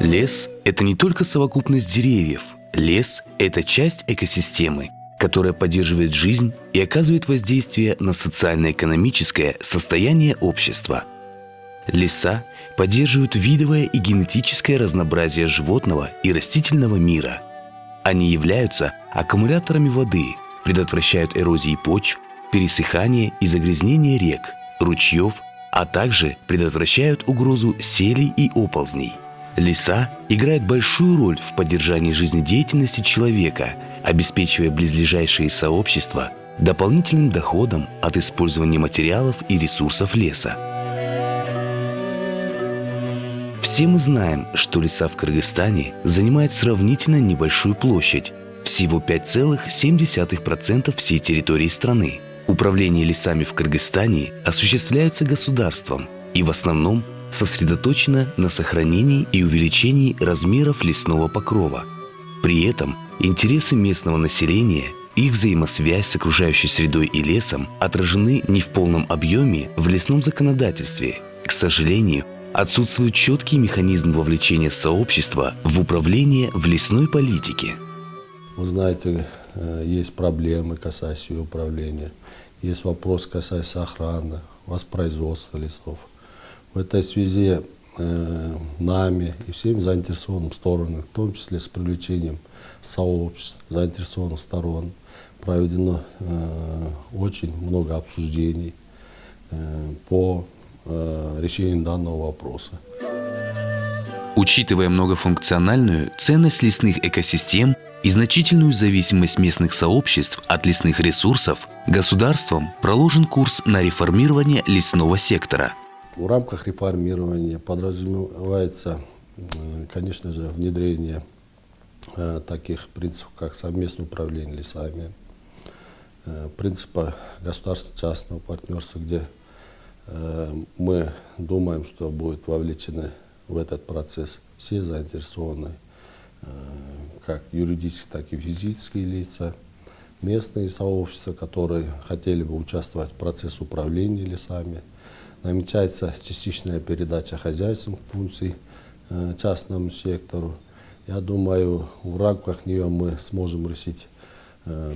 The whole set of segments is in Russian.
Лес – это не только совокупность деревьев. Лес – это часть экосистемы, которая поддерживает жизнь и оказывает воздействие на социально-экономическое состояние общества. Леса поддерживают видовое и генетическое разнообразие животного и растительного мира. Они являются аккумуляторами воды, предотвращают эрозии почв, пересыхание и загрязнение рек, ручьев, а также предотвращают угрозу селей и оползней. Леса играют большую роль в поддержании жизнедеятельности человека, обеспечивая близлежащие сообщества дополнительным доходом от использования материалов и ресурсов леса. Все мы знаем, что леса в Кыргызстане занимают сравнительно небольшую площадь, всего 5,7% всей территории страны. Управление лесами в Кыргызстане осуществляется государством и в основном сосредоточено на сохранении и увеличении размеров лесного покрова. При этом интересы местного населения, их взаимосвязь с окружающей средой и лесом отражены не в полном объеме в лесном законодательстве. К сожалению, отсутствует четкий механизм вовлечения сообщества в управление в лесной политике. Вы знаете, есть проблемы, касаясь ее управления, есть вопрос, касаясь охраны, воспроизводства лесов. В этой связи нами и всеми заинтересованными сторонами, в том числе с привлечением сообществ, заинтересованных сторон, проведено очень много обсуждений по решению данного вопроса. Учитывая многофункциональную ценность лесных экосистем и значительную зависимость местных сообществ от лесных ресурсов, государством проложен курс на реформирование лесного сектора. В рамках реформирования подразумевается, конечно же, внедрение таких принципов, как совместное управление лесами, принципа государственно-частного партнерства, где мы думаем, что будут вовлечены в этот процесс все заинтересованные, как юридические, так и физические лица, местные сообщества, которые хотели бы участвовать в процессе управления лесами. Намечается частичная передача хозяйственных функций частному сектору. Я думаю, в рамках нее мы сможем решить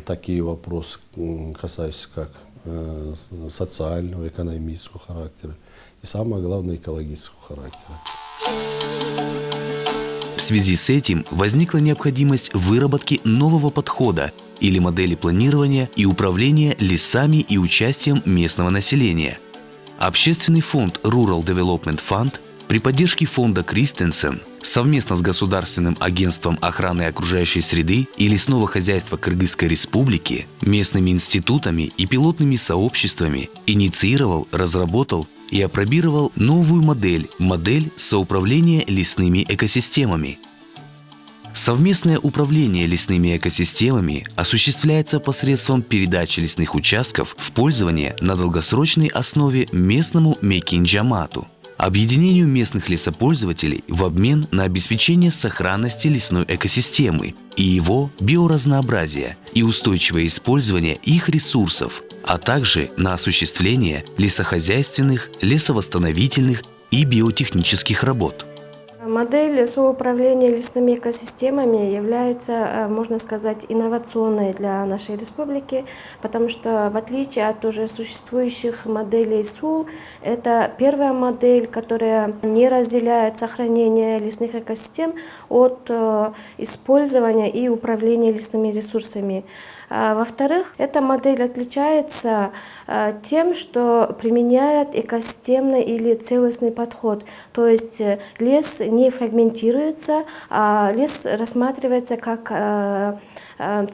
такие вопросы, касающиеся как социального, экономического характера и, самое главное, экологического характера. В связи с этим возникла необходимость выработки нового подхода или модели планирования и управления лесами и участием местного населения. Общественный фонд Rural Development Fund при поддержке фонда Кристенсен совместно с Государственным агентством охраны окружающей среды и лесного хозяйства Кыргызской Республики, местными институтами и пилотными сообществами инициировал, разработал и апробировал новую модель соуправления лесными экосистемами. Совместное управление лесными экосистемами осуществляется посредством передачи лесных участков в пользование на долгосрочной основе местному мекинджамату, объединению местных лесопользователей в обмен на обеспечение сохранности лесной экосистемы и его биоразнообразия и устойчивое использование их ресурсов, а также на осуществление лесохозяйственных, лесовосстановительных и биотехнических работ. Модель соуправления лесными экосистемами является, можно сказать, инновационной для нашей республики, потому что в отличие от уже существующих моделей СУЛ, это первая модель, которая не разделяет сохранение лесных экосистем от использования и управления лесными ресурсами. Во-вторых, эта модель отличается тем, что применяет экосистемный или целостный подход, то есть лес не фрагментируется, а лес рассматривается как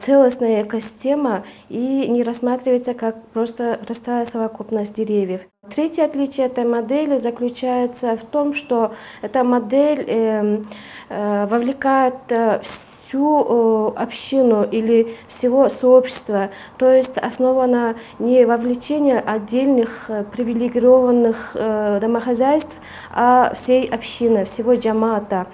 целостная экосистема и не рассматривается как просто простая совокупность деревьев. Третье отличие этой модели заключается в том, что эта модель вовлекает всю общину или всего сообщества, то есть основана не вовлечение отдельных привилегированных домохозяйств, а всей общины, всего джамата.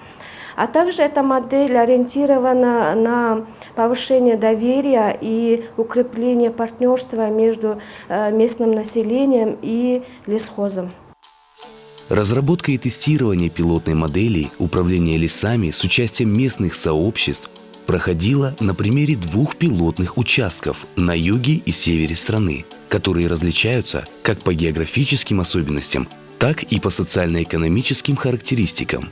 А также эта модель ориентирована на повышение доверия и укрепление партнерства между местным населением и лесхозом. Разработка и тестирование пилотной модели управления лесами с участием местных сообществ проходила на примере 2 пилотных участков на юге и севере страны, которые различаются как по географическим особенностям, так и по социально-экономическим характеристикам.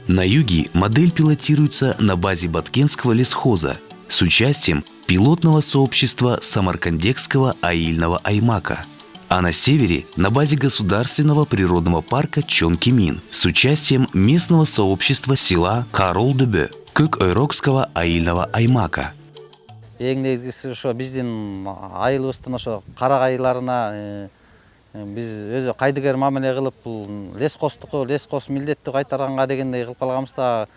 На юге модель пилотируется на базе Баткенского лесхоза с участием пилотного сообщества Самаркандекского аильного аймака, а на севере на базе Государственного природного парка Чонкимин с участием местного сообщества села Карол-Дөбө Көк-Ойрокского аильного аймака. Эң негизгиси ошо биздин айылыбыздын ошо карак айыларына биз өзү кайдыгер мамиле кылып, бул лескостуку, лескос милдеттүү кайтарганга дегендей кылып калганбыз да.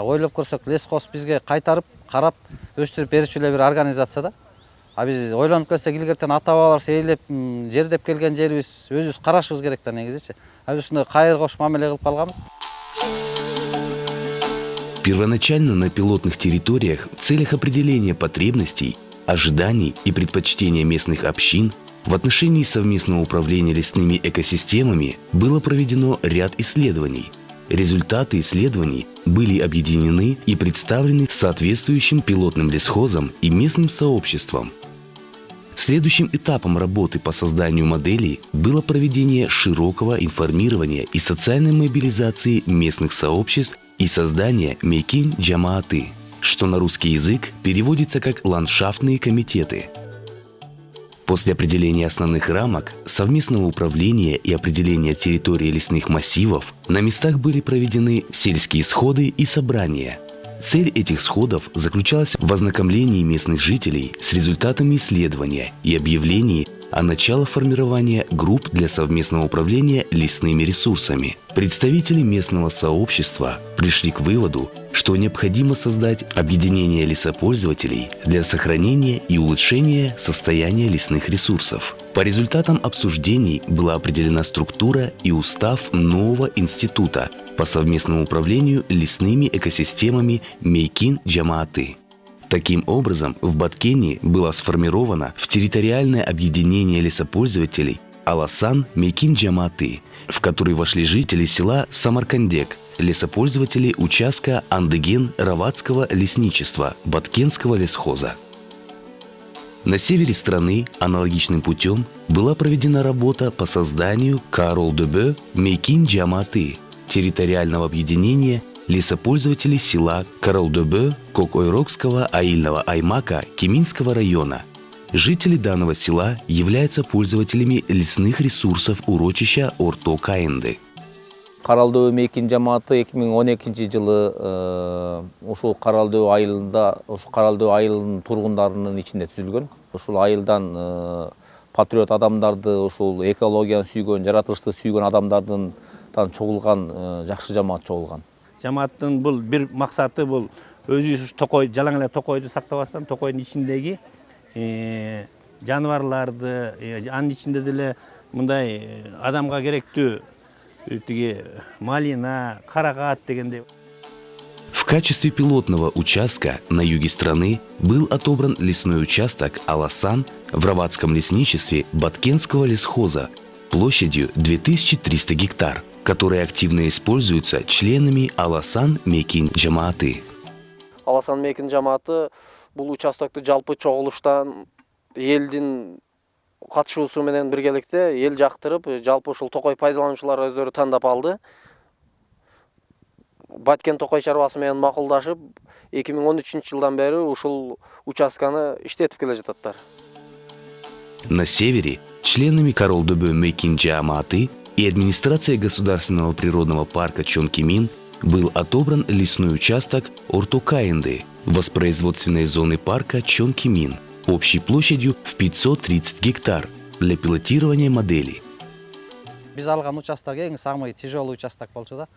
Ойлоп көрсөк, лескос бизге кайтарып, карап, өстүрүп берүүчү эле бир организация да. Биз ойлонуп келсек, илгертен ата-бабалар сейилеп, жердеп келген жерибиз, өзүбүз карашыбыз керек да негизичи. Биз ушундай кайыр кош мамиле кылып калганбыз. Первоначально на пилотных территориях в целях определения потребностей, ожиданий и предпочтения местных общин в отношении совместного управления лесными экосистемами было проведено ряд исследований. Результаты исследований были объединены и представлены соответствующим пилотным лесхозам и местным сообществам. Следующим этапом работы по созданию моделей было проведение широкого информирования и социальной мобилизации местных сообществ и создание Мейкин Джамааты, что на русский язык переводится как «ландшафтные комитеты». После определения основных рамок, совместного управления и определения территории лесных массивов на местах были проведены сельские сходы и собрания. Цель этих сходов заключалась в ознакомлении местных жителей с результатами исследования и объявлении о начале формирования групп для совместного управления лесными ресурсами. Представители местного сообщества пришли к выводу, что необходимо создать объединение лесопользователей для сохранения и улучшения состояния лесных ресурсов. По результатам обсуждений была определена структура и устав нового института по совместному управлению лесными экосистемами Мейкин Джамааты. Таким образом, в Баткене было сформировано в территориальное объединение лесопользователей Аласан Мейкин Джамааты, в который вошли жители села Самаркандек, лесопользователи участка Андыген-Раватского лесничества Баткенского лесхоза. На севере страны аналогичным путем была проведена работа по созданию Карол-Дөбө Мейкин Джамааты, территориального объединения лесопользователей села Карол-Дөбө Көк-Ойрокского аильного аймака Кеминского района. Жители данного села являются пользователями лесных ресурсов урочища Орто-Каенды. Карал-Дөбө Мейкин Джамааты 2012 жылы ушул Карал-Дөбө айылында, ушул Карал-Дөбө айылынын тургундарынын ичинде түзүлгөн. Ушул айылдан патриот адамдарды, ушул экологияны сүйгөн, жаратылышты сүйгөн адамдардын чогулган жакшы жамаат чогулган. Жамааттын бул бир максаты бул өзүбүз токой жалаң эле токойду сактабастан токойдун ичиндеги жаныбарларды, анын ичинде деле мындай адамга керектүү тиги малина, карагат дегендей. В качестве пилотного участка на юге страны был отобран лесной участок Аласан в Раватском лесничестве Баткенского лесхоза площадью 2300 гектар, который активно используется членами Аласан Мейкин Джамааты. Аласан Мейкин Джамааты бул участокты жалпы чогулуштан элдин катышуусу менен биргеликте эл жактырып, жалпы ушул токой пайдалануучулар өздөрү тандап алды. Баткен токой чарбасы менен макулдашып, 2013 жылдан бери ушул участканы иштетип келе жататтар. На севере членами Карол-Дөбө Мейкин Джамааты и администрация Государственного природного парка Чонкимин был отобран лесной участок Орто-Каенды воспроизводственной зоны парка Чонкимин общей площадью в 530 гектар для пилотирования модели. Биз алган участок эң самый тяжелый участок болчу да.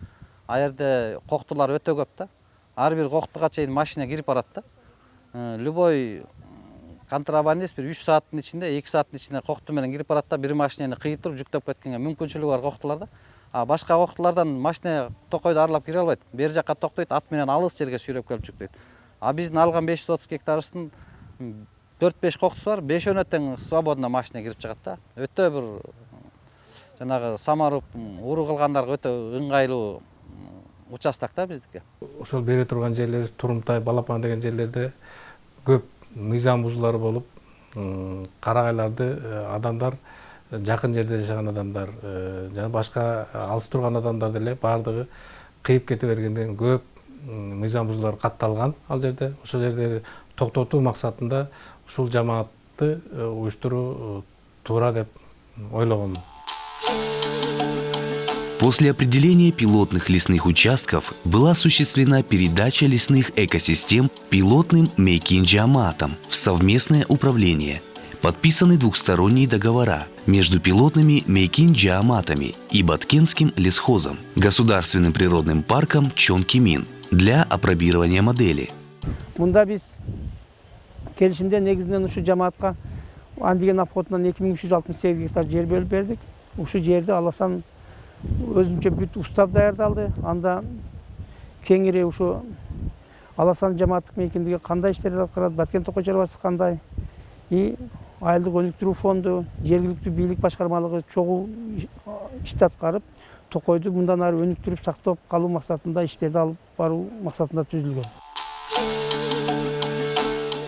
А жерде коктулар өтө көп да. Ар бир коктуга чейин машина кирип барат да. Любой контрабандист бир 3 сааттын ичинде, 2 сааттын ичинде кокту менен кирип барат да, бир машинени кыйып туруп жүктөп кеткенге мүмкүнчүлүгү бар коктулар да. Башка коктулардан машина токойду аралап кире албайт. Бер жакка токтойт, ат менен алыс жерге сүйрөп келип жүктөйт. Биздин алган 530 гектарыбыздын 4-5 коктусу бар, 5-өнө тең свободно машина кирип чыгат да. Өтө бир жанагы самарып уруу кылгандарга өтө ыңгайлуу участок да биздики. Ошол бере турган жерлер Турумтай, Балапан деген жерлерде көп мыйзам бузуулары болуп, карагайларды адамдар, жакын жерде жашаган адамдар, жана башка алыс турган адамдар деле баардыгы кыйып кете бергенден көп мыйзам бузуулар катталган ал жерде. Ошол жерде токтотуу максатында ушул жамаатты уюштуруу туура деп ойлогом. После определения пилотных лесных участков была осуществлена передача лесных экосистем пилотным мейкин-джамаатам в совместное управление. Подписаны двухсторонние договора между пилотными мейкин-джамаатами и Баткенским лесхозом, Государственным природным парком Чонкимин для апробирования модели. Мында биз келишимде негизинен ушу жамаатка Андиген обходунан 2368 гектар жер бөлүп бердик. Ушу жерди Аласан өзүнчө бүт устав даярдалды. Анда кеңири ушу Аласан жамааттык мейкиндиги кандай иштерди алып барат, Баткен токой чарбасы кандай, айылдык өнүктүрүү фонду, жергиликтүү бийлик башкармалыгы чогуу ишти аткарып, токойду мындан ары өнүктүрүп сактап калуу максатында иштерди алып баруу максатында түзүлгөн.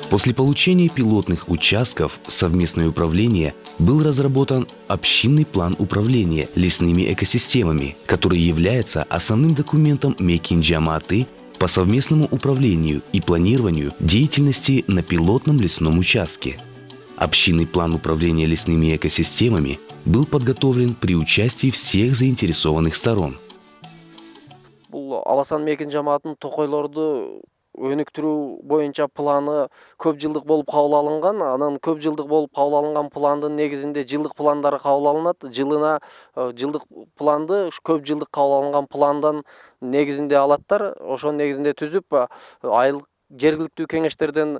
После получения пилотных участков совместное управление был разработан общинный план управления лесными экосистемами, который является основным документом мейкин-джамааты по совместному управлению и планированию деятельности на пилотном лесном участке. Общинный план управления лесными экосистемами был подготовлен при участии всех заинтересованных сторон. Бул Аласан мейкин-джамаатынын токойлорду өнүктүрүү боюнча планы көп жылдык болуп кабыл алынган. Анан көп жылдык болуп кабыл алынган пландын негизинде жылдык пландары кабыл алынат. Жылына жылдык планды көп жылдык кабыл алынган пландан негизинде алаттар. Ошонун негизинде түзүп, айыл жергиликтүү кеңештерден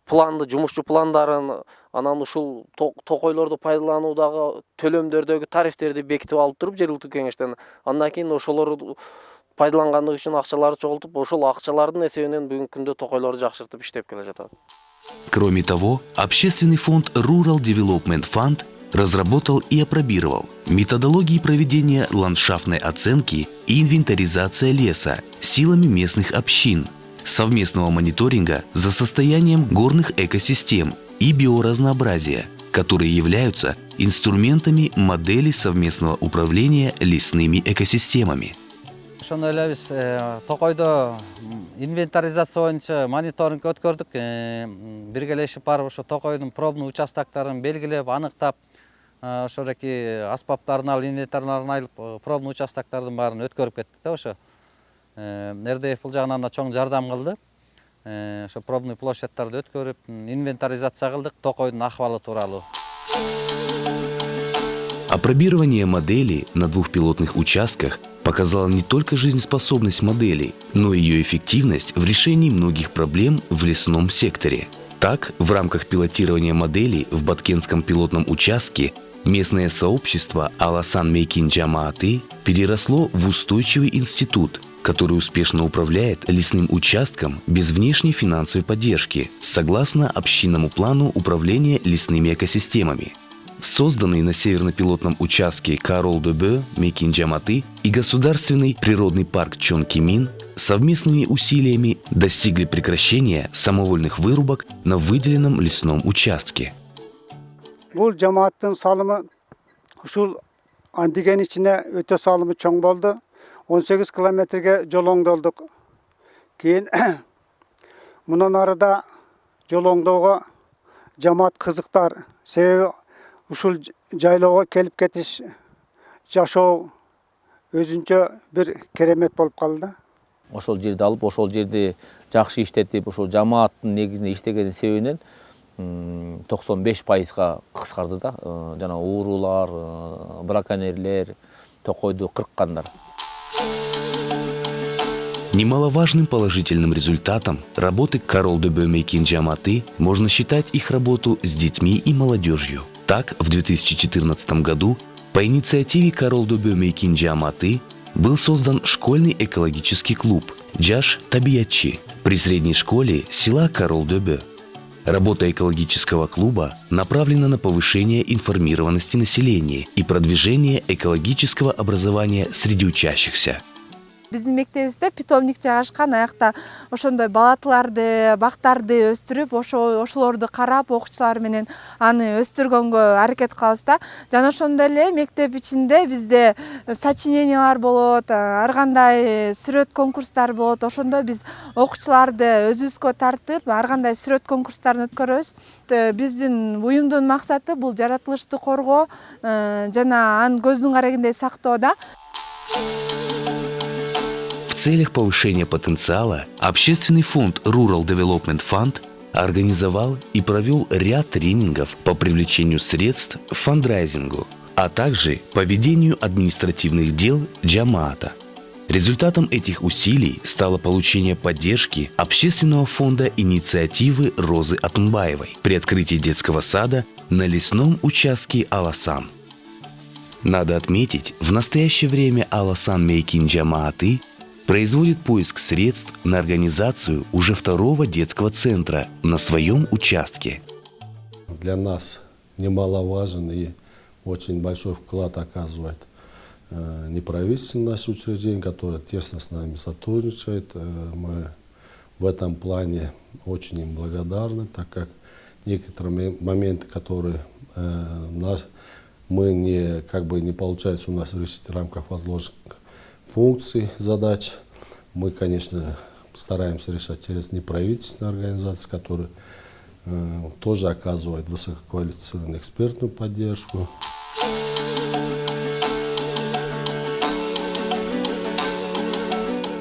планды, жумушчу пландарын, анан ушул токойлорду пайдалануудагы төлөмдөрдөгү тарифтерди бекитип алып туруп жергиликтүү кеңештен, андан кийин ошолорду пайдалангандыгы үчүн акчаларды чогултуп, ошол акчалардын эсебинен бүгүнкү күндө токойлорду жакшыртып иштеп келе жатат. Кроме того, общественный фонд Rural Development Fund разработал и апробировал методологии проведения ландшафтной оценки и инвентаризации леса силами местных общин, совместного мониторинга за состоянием горных экосистем и биоразнообразия, которые являются инструментами модели совместного управления лесными экосистемами. Ошондой эле биз токойдо инвентаризация боюнча мониторинг өткөрдүк. Биргелешип барып ошо токойдун пробный участоктарын белгилеп, аныктап, ошоки аспаптарын алып, инвентарларын алып, пробный участоктордун баарын өткөрүп кеттик да ошо. РДФ бул жагынан да чоң жардам кылды. Ошо пробный площадьтарды өткөрүп, инвентаризация кылдык токойдун акыбалы тууралуу. Апробирование модели на двух пилотных участках показало не только жизнеспособность моделей, но и ее эффективность в решении многих проблем в лесном секторе. Так, в рамках пилотирования моделей в Баткенском пилотном участке местное сообщество Аласан мейкин-джамааты переросло в устойчивый институт, который успешно управляет лесным участком без внешней финансовой поддержки, согласно общинному плану управления лесными экосистемами. Созданный на северно-пилотном участке Карол-Дөбө, Мейкин-Джамааты и Государственный природный парк Чонкимин совместными усилиями достигли прекращения самовольных вырубок на выделенном лесном участке. Бул жамааттын салымы ушул Андиген ичине өтө салымы чоң болду. 18 километрге жол оңдолдук. Кийин мундан арыда жол оңдоого жамаат кызыктар. Себеби ушул жайлоого келип кетиш, жашоо өзүнчө бир керемет болуп калды. Ошол жерди алып, ошол жерди жакшы иштетип, ошол жамааттын негизинде иштеген себебинен 95%га кыскарды да. Жана уурулар, браконьерлер, токойду кырккандар. Немаловажным положительным результатом работы Карол-Дөбө Мейкин-Джамааты можно считать их работу с детьми и молодежью. Так, в 2014 году по инициативе Карол-Дөбө Мейкин-Джамааты был создан школьный экологический клуб «Джаш Табиятчи» при средней школе села Карол-Дөбө. Работа экологического клуба направлена на повышение информированности населения и продвижение экологического образования среди учащихся. Биздин мектебибизде питомник жайгашкан, аякта ошондой балатыларды, бактарды өстүрүп, ошолорду карап, окуучулар менен аны өстүргөнгө аракет кылабыз да. Жана ошондой эле мектеп ичинде бизде сочинениялар болот, ар кандай сүрөт конкурстар болот. Ошондо биз окуучуларды өзүбүзгө тартып, ар кандай сүрөт конкурстарын өткөрөбүз. Биздин уюмдун максаты бул жаратылышты коргоо жана аны көздүн карагындай сактоо да. В целях повышения потенциала Общественный фонд Rural Development Fund организовал и провел ряд тренингов по привлечению средств к фандрайзингу, а также по ведению административных дел джамаата. Результатом этих усилий стало получение поддержки Общественного фонда инициативы Розы Атунбаевой при открытии детского сада на лесном участке Аласан. Надо отметить, в настоящее время Аласан Мейкин Джамааты производит поиск средств на организацию уже второго детского центра на своем участке. Для нас немаловажен и очень большой вклад оказывает неправительственное учреждение, которое тесно с нами сотрудничает. Мы в этом плане очень им благодарны, так как некоторые моменты, которые мы не получается у нас решить в рамках возложенных функций, задач, мы, конечно, стараемся решать через неправительственные организации, которые тоже оказывают высококвалифицированную экспертную поддержку.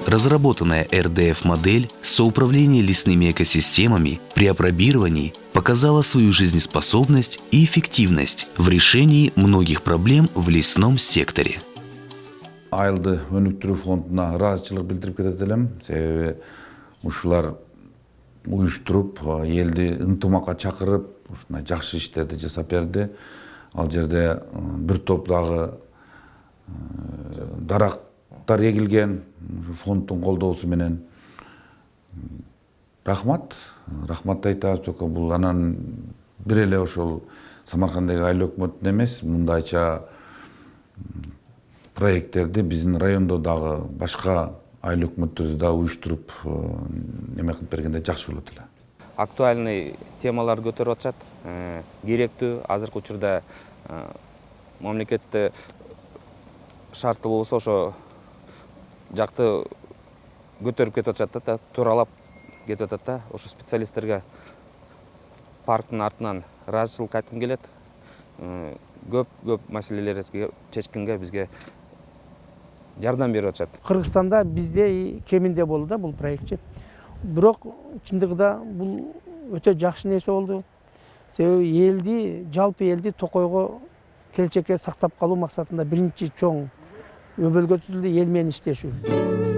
Разработанная РДФ-модель соуправления лесными экосистемами при опробировании показала свою жизнеспособность и эффективность в решении многих проблем в лесном секторе. Айылды өнүктүрүү фондуна ыраазычылык билдирип кетет элем. Себеби ушулар уюштуруп, элди ынтымакка чакырып, ушундай жакшы иштерди жасап берди. Ал жерде бир топ дагы дарактар эгилген, фонддун колдоосу менен. Рахмат айтабыз. Только бул анан бир эле ошол Самаркандагы айыл өкмөтүнүн эмес, мындайча проекттерди биздин райондо дагы башка айыл өкмөттөрдү да уюштуруп неме кылып бергенде жакшы болот эле. Актуальный темалар көтөрүп атышат. Керектүү азыркы учурда мамлекетте шарты болсо ошо жакты көтөрүп кетип атышат да, тууралап кетип атат да. Ошо специалисттерге парктын артынан ыраазычылык айткым келет. Көп маселелерди чечкенге бизге жардам берип атышат. Кыргызстанда бизде кеминде болду да бул проектчи. Бирок чындыгында бул өтө жакшы нерсе болду. Себеби жалпы элди токойго келечекке сактап калуу максатында биринчи чоң өбөлгө түзүлдү эл менен иштешүү.